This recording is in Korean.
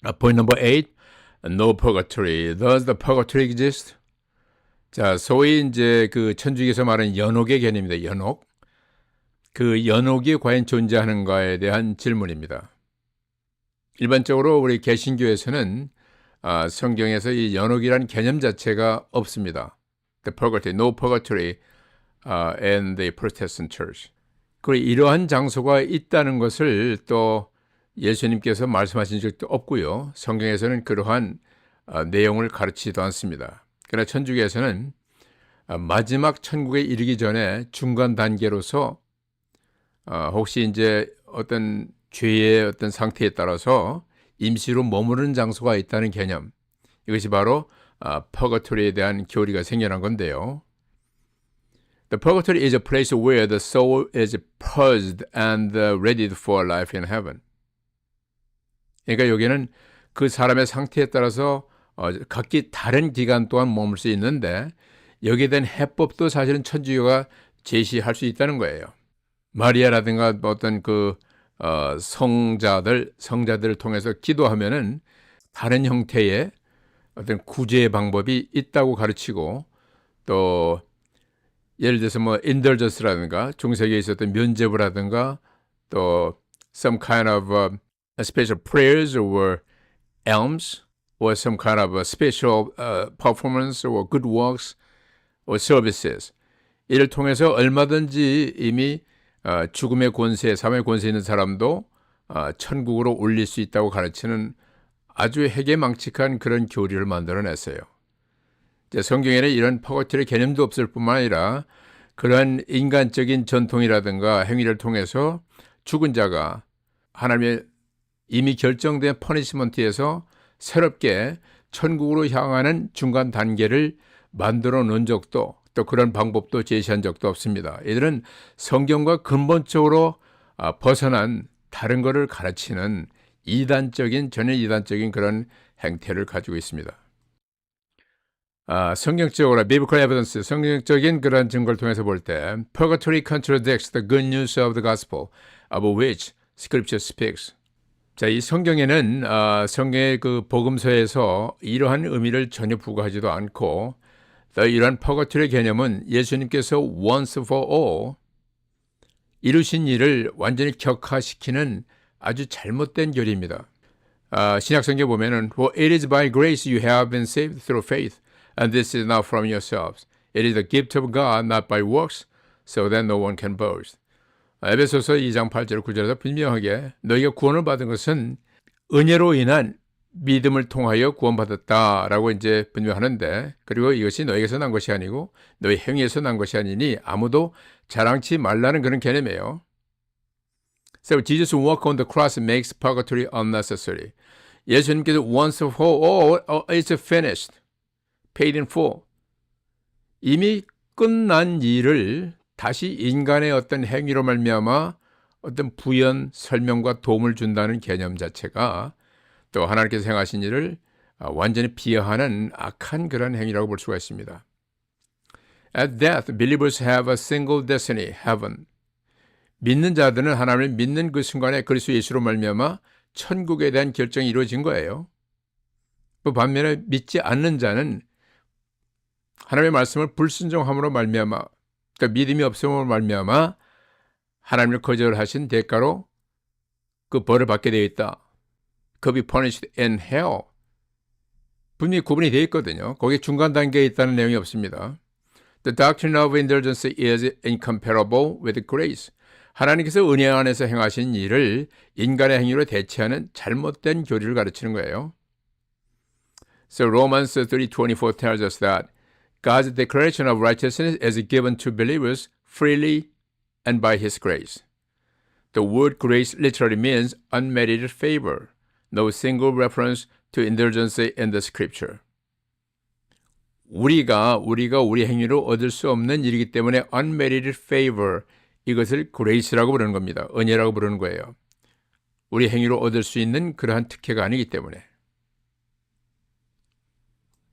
Point number 8, no purgatory. Does the purgatory exist? 자, 소위 이제 그 천주교에서 말하는 연옥의 개념입니다. 연옥. 그 연옥이 과연 존재하는가에 대한 질문입니다. 일반적으로 우리 개신교에서는 성경에서 이 연옥이라는 개념 자체가 없습니다. The purgatory, no purgatory in the Protestant Church. 그리고 이러한 장소가 있다는 것을 또 예수님께서 말씀하신 적도 없고요. 성경에서는 그러한 내용을 가르치지도 않습니다. 그러나 천주교에서는 마지막 천국에 이르기 전에 중간 단계로서 혹시 이제 어떤 죄의 어떤 상태에 따라서 임시로 머무르는 장소가 있다는 개념, 이것이 바로 purgatory에 대한 교리가 생겨난 건데요. The purgatory is a place where the soul is purged and readied for life in heaven. 그러니까 여기는 그 사람의 상태에 따라서 각기 다른 기간 동안 머물 수 있는데 여기에 대한 해법도 사실은 천주교가 제시할 수 있다는 거예요. 마리아라든가 어떤 그 성자들을 통해서 기도하면은 다른 형태의 어떤 구제의 방법이 있다고 가르치고, 또 예를 들어서 뭐 indulgence라든가 중세기에 있었던 면죄부라든가 또 some kind of special prayers or alms or some kind of a special performance or good works or services, 이를 통해서 얼마든지 이미 죽음의 권세, 삶의 권세 있는 사람도 천국으로 올릴 수 있다고 가르치는 아주 해괴망측한 그런 교리를 만들어냈어요. 성경에는 이런 퍼거토리 개념도 없을 뿐만 아니라 그러한 인간적인 전통이라든가 행위를 통해서 죽은 자가 하나님의 이미 결정된 퍼니시먼트에서 새롭게 천국으로 향하는 중간 단계를 만들어 놓은 적도, 또 그런 방법도 제시한 적도 없습니다. 이들은 성경과 근본적으로 벗어난 다른 것을 가르치는 전혀 이단적인 그런 행태를 가지고 있습니다. 성경적으로 biblical evidence, 성경적인 그런 증거를 통해서 볼 때 purgatory contradicts the good news of the gospel of which scripture speaks. 자, 이 성경에는 성경의 그 복음서에서 이러한 의미를 전혀 부과하지도 않고, 또 이러한 purgatory 개념은 예수님께서 once for all 이루신 일을 완전히 격화시키는 아주 잘못된 교리입니다. 신약성경에 보면은 For it is by grace you have been saved through faith, and this is not from yourselves. It is the gift of God, not by works, so that no one can boast. 에베소서 2장 8절 9절에서 분명하게 너희가 구원을 받은 것은 은혜로 인한 믿음을 통하여 구원받았다라고 이제 분명하는데, 그리고 이것이 너희에게서 난 것이 아니고 너희 행위에서 난 것이 아니니 아무도 자랑치 말라는 그런 개념이에요. So Jesus' work on the cross makes purgatory unnecessary. 예수님께서 once for all is finished, paid in full. 이미 끝난 일을 다시 인간의 어떤 행위로 말미암아 어떤 부연, 설명과 도움을 준다는 개념 자체가 또 하나님께서 행하신 일을 완전히 비하하는 악한 그런 행위라고 볼 수가 있습니다. At death, believers have a single destiny, heaven. 믿는 자들은 하나님을 믿는 그 순간에 그리스도 예수로 말미암아 천국에 대한 결정이 이루어진 거예요. 그 반면에 믿지 않는 자는 하나님의 말씀을 불순종함으로 말미암아, 그러니까 믿음이 없음으로 말미암아 하나님을 거절하신 대가로 그 벌을 받게 되어 있다. Could be punished in hell. 분명히 구분이 되어 있거든요. 거기에 중간 단계에 있다는 내용이 없습니다. The doctrine of indulgence is incomparable with grace. 하나님께서 은혜 안에서 행하신 일을 인간의 행위로 대체하는 잘못된 교리를 가르치는 거예요. So Romans 3:24 tells us that God's declaration of righteousness is given to believers freely and by His grace. The word grace literally means unmerited favor. No single reference to indulgence in the scripture. 우리가 우리 행위로 얻을 수 없는 일이기 때문에 unmerited favor, 이것을 grace라고 부르는 겁니다. 은혜라고 부르는 거예요. 우리 행위로 얻을 수 있는 그러한 특혜가 아니기 때문에.